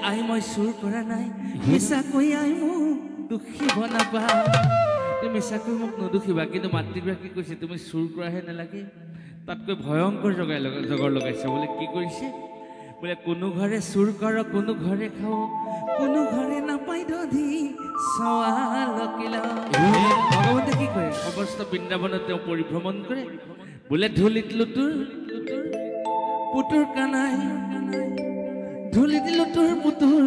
আই মই চুৰ কৰা নাই মিছাকৈ আই মোক দুখী বনাবা তুমি মিছাকৈ মোক নুদুখিবা কিন্তু মাতৃগৰাকী কৈছে তুমি চুৰ কৰাহে নালাগে তাতকৈ ভয়ংকৰ জগৰ লগাইছে বোলে কি কৰিছে বোলে কোনো ঘৰে চুৰ কৰ কোনো ঘৰে খাও কোনো ঘৰে নাপাই দধি সৱালকিলা ভগৱন্তে কি কৰে সমস্ত বৃন্দাবনত তেওঁ পৰিভ্ৰমণ কৰে বোলে ধুলিত লুতুৰ পুতুৰ কানাই ধুলিত লুতুৰ পুতুৰ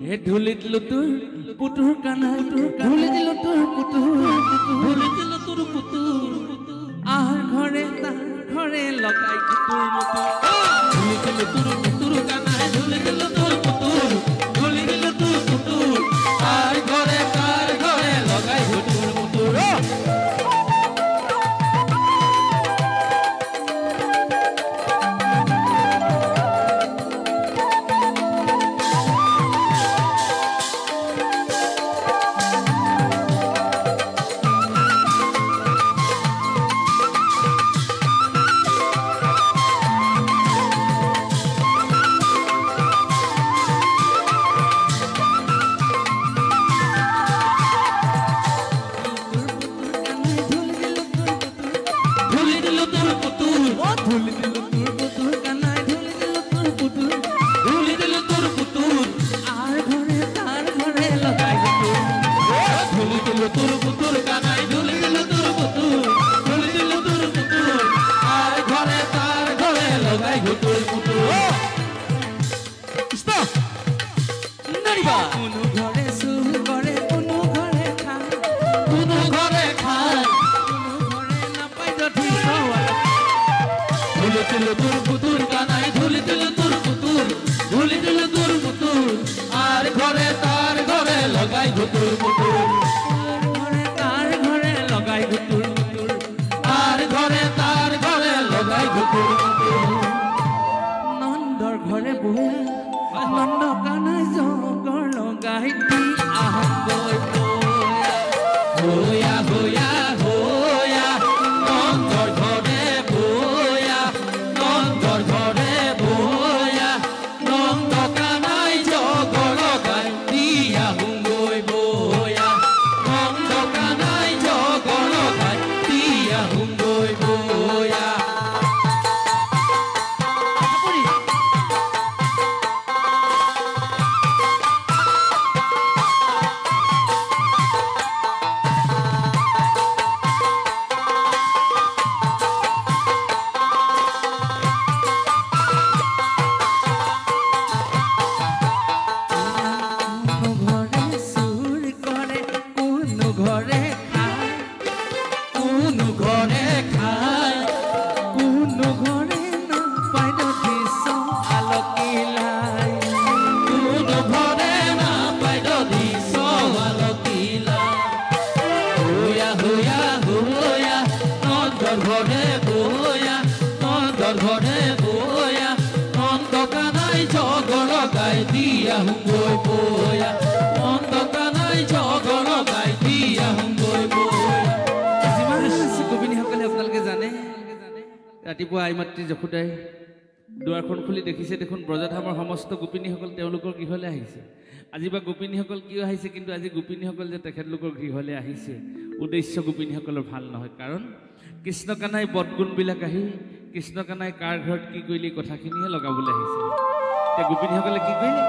হে ধুলিত লুতুৰ পুতুৰ কানাই ধুলিত লুতুৰ পুতুৰ আহাৰ ঘৰে তাৰ ঘৰে লগাই পুতুৰ ধুলিত লুতুৰ কানাই ধুলিত লুতুৰ পুতুৰ ধুলিত লুতুৰ পুতুৰ আহাৰ ঘৰে তাৰ ঘৰে লগাই পুতুৰ নন্দৰ ঘৰে বহে নন্দ কানাই জগৰ লগাই দি আহংগৈ হোয়া হোয়া হোয়া নন্দৰ ঘৰে বয়া নন্দৰ ঘৰে বয়া নন্দ কানাই জগৰ লগাই দি আহংগৈ বয়া নন্দ কানাই জগৰ লগাই দি আহংগৈ বয়া ৰাতিপুৱা আই মাতৃ যশোদাই দুৱাৰখন খুলি দেখিছে দেখোন ব্ৰজধামৰ সমস্ত গোপিনীসকল তেওঁলোকৰ গৃহলৈ আহিছে আজি বা গোপিনীসকল কিয় আহিছে কিন্তু আজি গোপিনীসকল যে তেখেতলোকৰ গৃহলৈ আহিছে উদ্দেশ্য গোপিনীসকলৰ ভাল নহয় কাৰণ কৃষ্ণ কানাই বদগুণবিলাক আহি কৃষ্ণ কানাই কাৰ ঘৰত কি কৰিলে কথাখিনিহে লগাবলৈ আহিছে তে গোপিনীসকলে কি কৰিলে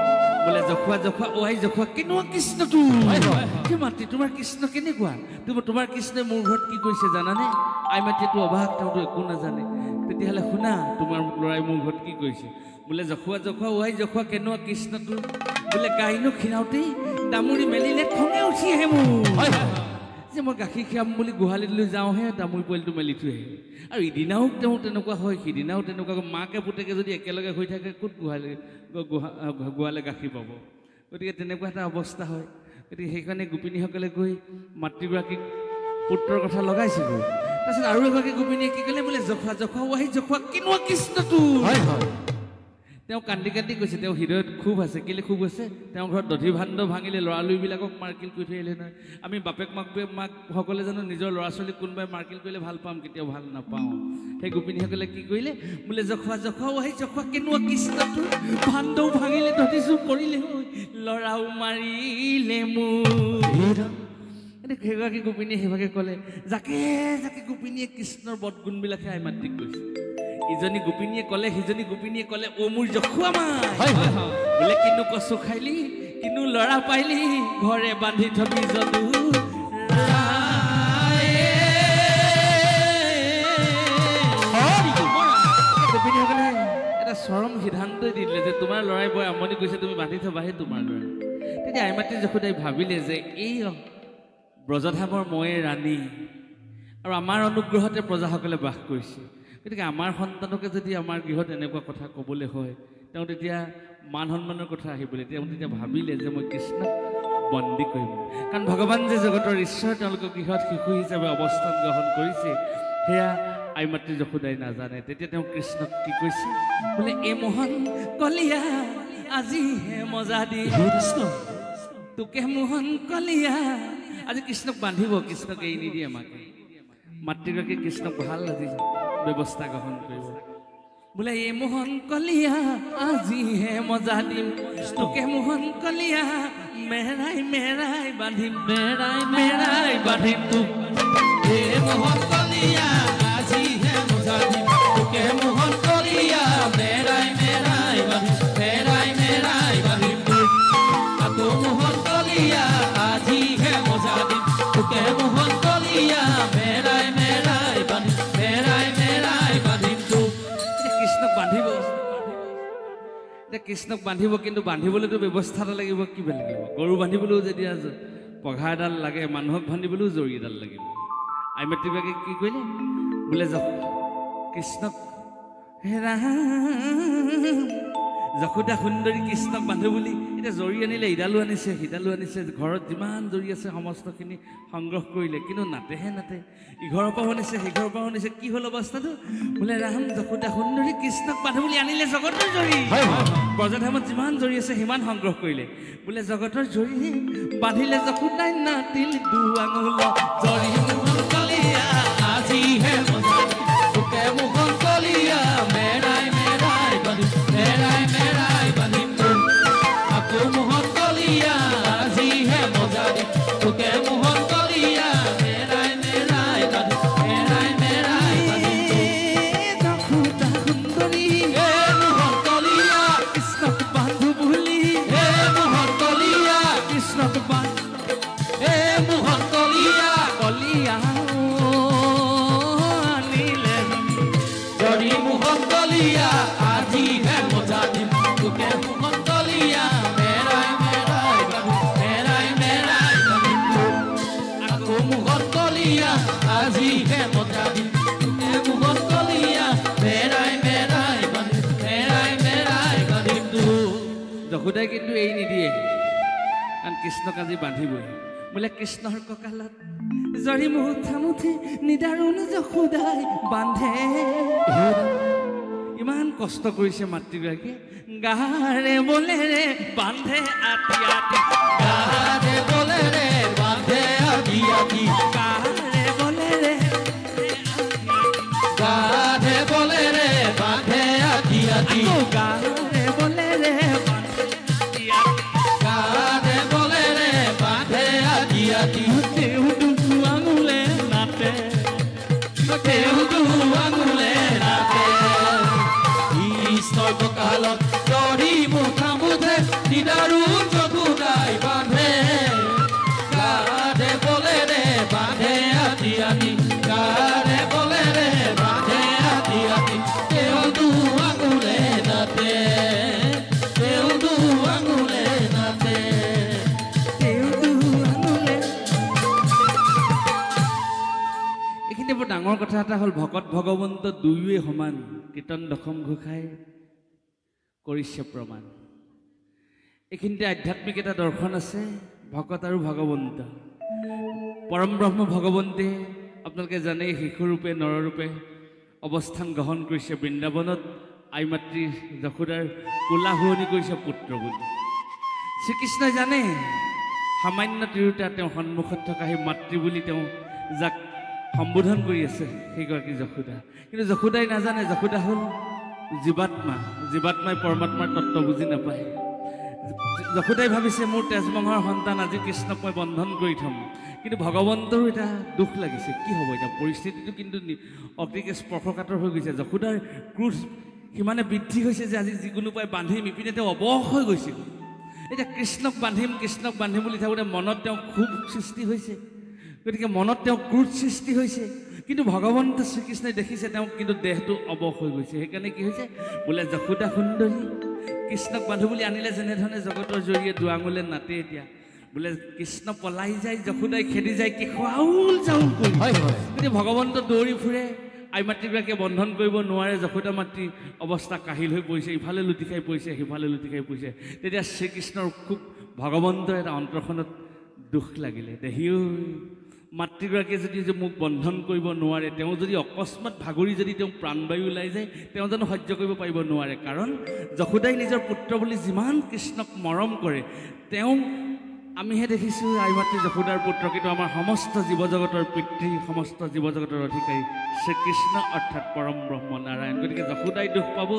বোলে জখুৱা জখুৱা ওহাই জখুৱা কেনেকুৱা কৃষ্ণটো কি মাতৃ তোমাৰ কৃষ্ণ কেনেকুৱা তোমাৰ কৃষ্ণই মোৰ ঘৰত কি কৰিছে জানানে আই মাতৃটো অবাক তেওঁতো একো নাজানে তেতিয়াহ'লে শুনা তোমাৰ ল'ৰাই মোৰ ঘৰত কি কৰিছে বোলে জখুৱা জখুৱা ওহাই জখুৱা কেনেকুৱা কৃষ্ণটো বোলে গাইনো খীৰাওঁতেই দামুৰি মেলিলে খঙে উঠি আহে মোৰ যে মই গাখীৰ খীৰাম বুলি গোহালিলৈ যাওঁহে দামুৰি পোৱালিটো মেলি থৈ আহে আৰু ইদিনাও তেওঁ তেনেকুৱা হয় সিদিনাও তেনেকুৱা মাকে পুতেকে যদি একেলগে হৈ থাকে ক'ত গোৱালে গাখীৰ পাব গতিকে তেনেকুৱা এটা অৱস্থা হয় গতিকে সেইকাৰণে গোপিনীসকলে গৈ মাতৃগৰাকীক পুত্ৰৰ কথা লগাইছেগৈ তাৰপিছত আৰু এগৰাকী গোপিনীয়ে কি ক'লে বোলে জখা জখা ওহাই জখা কেনেকুৱা কৃষ্ণটো তেওঁ কান্দি কান্দি কৈছে তেওঁ হৃদয়ত খুব আছে কেলে খুব আছে তেওঁ ঘৰত দধি ভাণ্ড ভাঙিলে ল'ৰালুইবিলাকক মাৰ্কিল কৰি থৈ আহিলে নহয় আমি বাপেক মাক সকলে জানো নিজৰ ল'ৰা ছোৱালীক কোনোবাই মাৰ্কিল কৰিলে ভাল পাম কেতিয়াও ভাল নাপাওঁ সেই গোপিনীসকলে কি কৰিলে বোলে জখুৱাও আহি জখুৱা কেনেকুৱা কৃষ্ণটো ভাণ্ডও ভাঙিলে দধি চুৰ কৰিলে ল'ৰাও মাৰিলে মোৰ সেইগৰাকী গোপিনীয়ে সেইভাগে ক'লে যাকে যাকে গোপিনীয়ে কৃষ্ণৰ বদগুণবিলাকে আই মাতৃক কৈছে ইজনী গোপিনীয়ে ক'লে সিজনী গোপিনীয়ে ক'লে অ' মোৰ জখুৱা মাই বোলে কিনো কচু খাইলি কিনো ল'ৰা পাইলি ঘৰে বান্ধি থবি যদু গোপিনীসকলে এটা চৰম সিদ্ধান্তই দি দিলে যে তোমাৰ ল'ৰাই বৰ আমনি কৰিছে তুমি বান্ধি থবাহে তোমাৰ ল'ৰা তেতিয়া আই মাতৃ যশোদাই ভাবিলে যে এই ব্ৰজধামৰ ময়ে ৰাণী আৰু আমাৰ অনুগ্ৰহতে প্ৰজাসকলে বাস কৰিছে গতিকে আমাৰ সন্তানকে যদি আমাৰ গৃহত এনেকুৱা কথা ক'বলৈ হয় তেওঁ তেতিয়া মান সন্মানৰ কথা আহিবলৈ তেওঁ তেতিয়া ভাবিলে যে মই কৃষ্ণক বন্দী কৰিম কাৰণ ভগৱান যে জগতৰ ঈশ্বৰ তেওঁলোকৰ গৃহত শিশু হিচাপে অৱস্থান গ্ৰহণ কৰিছে সেয়া আই মাতৃ যশোদাই নাজানে তেতিয়া তেওঁ কৃষ্ণক কি কৈছে বোলে এই মোহন কলিয়া আজিহে মজা দি তোকে মোহন কলিয়া আজি কৃষ্ণক বান্ধিব কৃষ্ণক এৰি নিদিয়ে মাকে মাতৃগৰাকী কৃষ্ণক ভাল আজি ব্যৱস্থা গ্ৰহণ কৰিব বোলে এই মোহন কলিয়া আজিহে মজা দিম তোকে মোহন কলিয়া মেৰাই মেৰাই বান্ধিম মেৰাই মেৰাই বান্ধিম তোক এই মোহন কলিয়া আজিহে মজা দিম তোকে মোহন কলিয়া মেৰাই মেৰাই বান্ধিম মেৰাই মেৰাই বান্ধিম তোক আকৌ মোহন কলিয়া আজিহে মজা দিম তোকে মোহন কলিয়া মেৰাই মেৰাই বান্ধিম মেৰাই মেৰাই বান্ধিম তোক কৃষ্ণক বান্ধিব এতিয়া কৃষ্ণক বান্ধিব কিন্তু বান্ধিবলৈতো ব্যৱস্থা এটা লাগিব কি লাগিব গৰু বান্ধিবলৈও যেতিয়া পঘা এডাল লাগে মানুহক বান্ধিবলৈও জৰি এডাল লাগিব আই মাতৃগৰাকীয়ে কি কৰিলে বোলে কৃষ্ণক হেৰা যশোদা সুন্দৰী কৃষ্ণক বান্ধো বুলি এতিয়া জৰি আনিলে ইডালো আনিছে সিডালো আনিছে ঘৰত যিমান জৰি আছে সমস্তখিনি সংগ্ৰহ কৰিলে কিন্তু নাতেহে নাতে ইঘৰৰ পৰাও আনিছে সিঘৰৰ পৰাও আনিছে কি হ'ল অৱস্থাটো বোলে ৰাম যশোদা সুন্দৰী কৃষ্ণক বান্ধো বুলি আনিলে জগতৰ জৰি ব্ৰজধামত যিমান জৰি আছে সিমান সংগ্ৰহ কৰিলে বোলে জগতৰ জৰি বান্ধিলে যশোদাই নাতিল দুআঙুল জৰি মোহন কলিয়া আজিহে মজা তোকে মোহন কলিয়া মেৰাই মেৰাই বান্ধিম মেৰাই মেৰাই বান্ধিম আকৌ মোহন কলিয়া আজিহে মজা দিম তোকে মোহন কলিয়া মেৰাই মেৰাই বান্ধিম মেৰাই মেৰাই বান্ধিম যশোদা সুন্দৰী হে মোহন কলিয়া কৃষ্ণক বান্ধো বুলি হে মোহন কলিয়া কৃষ্ণক বান্ধো হে মোহন কলিয়া কলিয়া আনিলে জৰি মোহন কলিয়া আজিহে মজা দিম তোকে মোহন কলিয়া মেৰাই মেৰাই বান্ধিম মেৰাই মেৰাই বান্ধিম আকৌ মোহন কলিয়া আজিহে মজা দিম তোকে মোহন কলিয়া মেৰাই মেৰাই বান্ধিম মেৰাই মেৰাই বান্ধিম যশোদাই কিন্তু এৰি নিদিয়ে কাৰণ কৃষ্ণক আজি বান্ধিবই বোলে কৃষ্ণৰ কঁকালত জৰি মুঠা মুঠি নিদাৰুণ যশোদাই বান্ধে ইমান কষ্ট কৰিছে মাতৃগৰাকী গাৰে বলেৰে বান্ধে আতি আতি গাৰে বলেৰে বান্ধে আতি আতি গাৰে বলেৰে গাৰে বলেৰে বান্ধে আতি আতি গাৰে বলেৰে বান্ধে আতি আতি গাৰে বলেৰে বান্ধে আতি আতি তেওঁ দুআঙুলে নাতে তেওঁ দুআঙুলে নাতে কৃষ্ণৰ কঁকালত জৰি মুঠা মুঠে নিদাৰুণ যশোদাই বান্ধে গাৰে বলেৰে বান্ধে আতি আতি গাৰে বলেৰে বান্ধে আতি আতি তেওঁ দুআঙুলে নাতে তেওঁ দুআঙুলে নাতে তেওঁ দুআঙুলে এইখিনি বৰ ডাঙৰ কথা এটা হ'ল ভকত ভগৱন্ত দুয়োৱে সমান কীৰ্তন দশম ঘোষাই কৰিছে প্ৰমাণ এইখিনিতে আধ্যাত্মিক এটা দৰ্শন আছে ভকত আৰু ভগৱন্ত পৰম ব্ৰহ্ম ভগৱন্তে আপোনালোকে জানে শিশুৰূপে নৰৰূপে অৱস্থান গ্ৰহণ কৰিছে বৃন্দাবনত আই মাতৃ যশোদাৰ কোলা শুৱনি কৰিছে পুত্ৰ বুলি শ্ৰীকৃষ্ণই জানে সামান্য তিৰোতা তেওঁ সন্মুখত থকা সেই মাতৃ বুলি তেওঁ যাক সম্বোধন কৰি আছে সেইগৰাকী যশোদা কিন্তু যশোদাই নাজানে যশোদা হ'ল জীৱাত্মাই পৰমাত্মাৰ তত্ত্ব বুজি নাপায় যশোদাই ভাবিছে মোৰ তেজবংশৰ সন্তান আজি কৃষ্ণক মই বন্ধন কৰি থ'ম কিন্তু ভগৱন্তৰো এটা দুখ লাগিছে কি হ'ব এতিয়া পৰিস্থিতিটো কিন্তু অতিকে স্পৰ্শকাতৰ হৈ গৈছে যশোদাৰ ক্ৰোধ সিমানে বৃদ্ধি হৈছে যে আজি যিকোনো উপায় বান্ধিম ইপিনে তেওঁ অৱশ হৈ গৈছিল এতিয়া কৃষ্ণক বান্ধিম বুলি থাকোঁতে মনত তেওঁ ক্ষোভ সৃষ্টি হৈছে গতিকে মনত তেওঁ ক্ৰোধ সৃষ্টি হৈছে কিন্তু ভগৱন্ত শ্ৰীকৃষ্ণই দেখিছে তেওঁ কিন্তু দেহটো অৱশ হৈ গৈছে সেইকাৰণে কি হৈছে বোলে যশোদা সুন্দৰী কৃষ্ণক বান্ধো বুলি আনিলে যেনেধৰণে জগতৰ জৰিয়ে দুৱাঙুলে নাতে এতিয়া বোলে কৃষ্ণ পলাই যায় যশোদাই খেদি যায় কেশ আউল জাউল কৰি গতিকে ভগৱন্ত দৌৰি ফুৰে আই মাতৃগৰাকীয়ে বন্ধন কৰিব নোৱাৰে যশোদা মাতৃ অৱস্থা কাহিল হৈ পৰিছে ইফালে লুটি খাই পৰিছে সিফালে লুটি খাই পৰিছে তেতিয়া শ্ৰীকৃষ্ণৰ খুব ভগৱন্তৰ এটা অন্তৰখনত দুখ লাগিলে দেহিও মাতৃগৰাকীয়ে যদি যে মোক বন্ধন কৰিব নোৱাৰে তেওঁ যদি অকস্মাত ভাগৰি যদি তেওঁ প্ৰাণবায়ু ওলাই যায় তেওঁ জানো সহ্য কৰিব পাৰিব নোৱাৰে কাৰণ যশোদাই নিজৰ পুত্ৰ বুলি যিমান কৃষ্ণক মৰম কৰে তেওঁ আমিহে দেখিছোঁ আই মাতৃ যশোদাৰ পুত্ৰ কিন্তু আমাৰ সমস্ত জীৱ জগতৰ পিতৃ সমস্ত জীৱ জগতৰ অধিকাৰী শ্ৰীকৃষ্ণ অৰ্থাৎ পৰম ব্ৰহ্ম নাৰায়ণ গতিকে যশোদাই দুখ পাব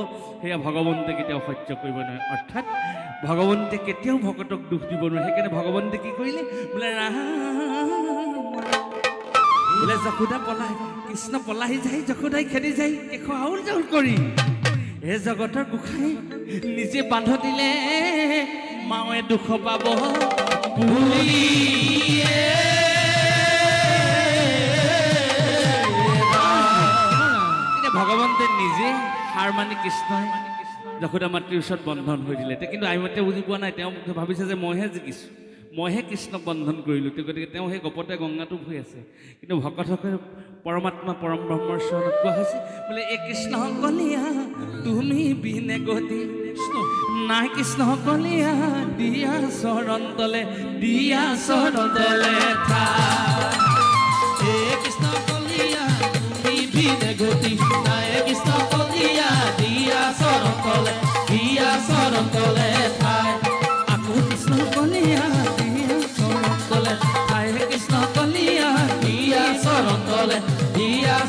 সেয়া ভগৱন্তে কেতিয়াও সহ্য কৰিব নোৱাৰে অৰ্থাৎ ভগৱন্তে কেতিয়াও ভকতক দুখ দিব নোৱাৰে সেইকাৰণে ভগৱন্তে কি কৰিলে বোলে বোলে যশোদা পলাই কৃষ্ণ পলাই যায় যশোদাই খেদি যায় কেশ আউল জাউল কৰি হে জগতৰ গোসাঁই নিজে বান্ধ দিলে মাৱে দুখ পাব বুলি ভগৱন্তে নিজে হাৰ মানি কৃষ্ণই যশোদা মাতৃৰ ওচৰত বন্ধন হৈ দিলে কিন্তু আই মাতৃয়ে বুজি পোৱা নাই তেওঁ ভাবিছে যে মইহে জিকিছোঁ মইহে কৃষ্ণক বন্ধন কৰিলোঁ গতিকে তেওঁ সেই গপতে গংগাটো হৈ আছে কিন্তু ভকতসকলে পৰমাত্মা পৰম ব্ৰহ্মৰ চৰণত কোৱা হৈছে বোলে এই কৃষ্ণ কলিয়া তুমি বিনে গতি নাই কৃষ্ণ কলিয়া দিয়া চৰণ তলে কৃষ্ণ কলিয়া তুমি বিনে গতি নাই কৃষ্ণ কলিয়া দিয়া চৰণ তলে ঠাই আকৌ কৃষ্ণ কলিয়া দিয়া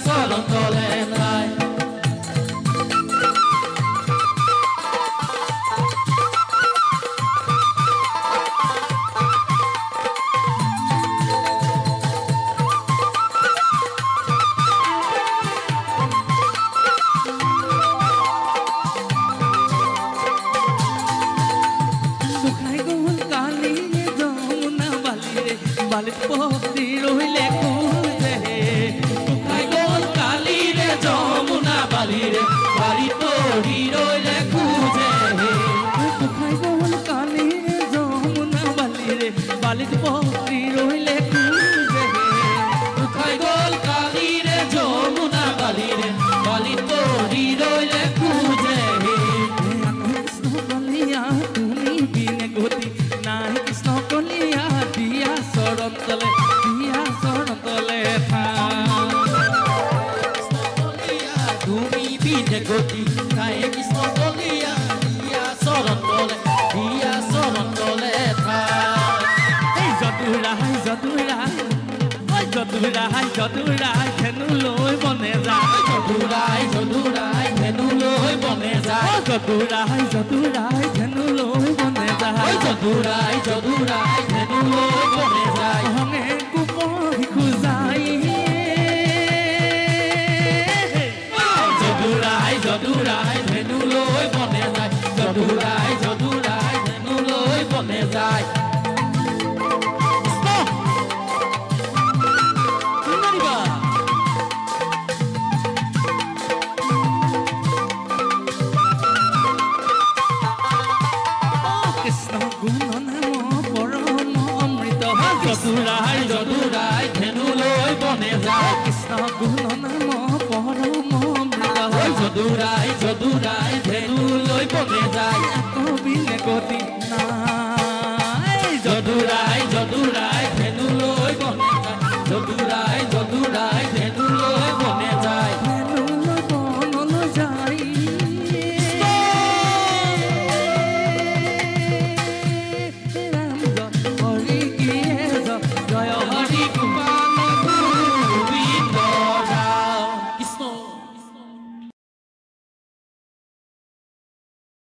চৰণ তলে নাই বালিত পহৰি ৰহিলে বালিত পহৰি ৰহিলে দুখাই গ'ল কালিৰে যমুনা বালিৰে বালিত পৰি ৰৈলে খোজে কৃষ্ণ কলিয়া তুমি বিনে গতি নাই কৃষ্ণ কলিয়া দিয়া চৰণ তলে তুমি বিনে গতি নাই কৃষ্ণ কলিয়া দিয়া চৰণ তলে যদুৰাই ধেনু লৈ বনে যায় যদুৰাই ধেনু লৈ বনে যায় যদুৰাই ধেনু লৈ বনে যায় যদুৰাই ধেনু লৈ বনে যায় হঙে গোপৰ শিশু যায় যদুৰাই ধেনু লৈ বনে যায় যদুৰাই ধেনু লৈ বনে যায় যদুৰাই ধেনু লৈ বনে যায় কৃষ্ণ গুণ নাম পৰম অমৃত যদুৰাই ধেনু লৈ বনে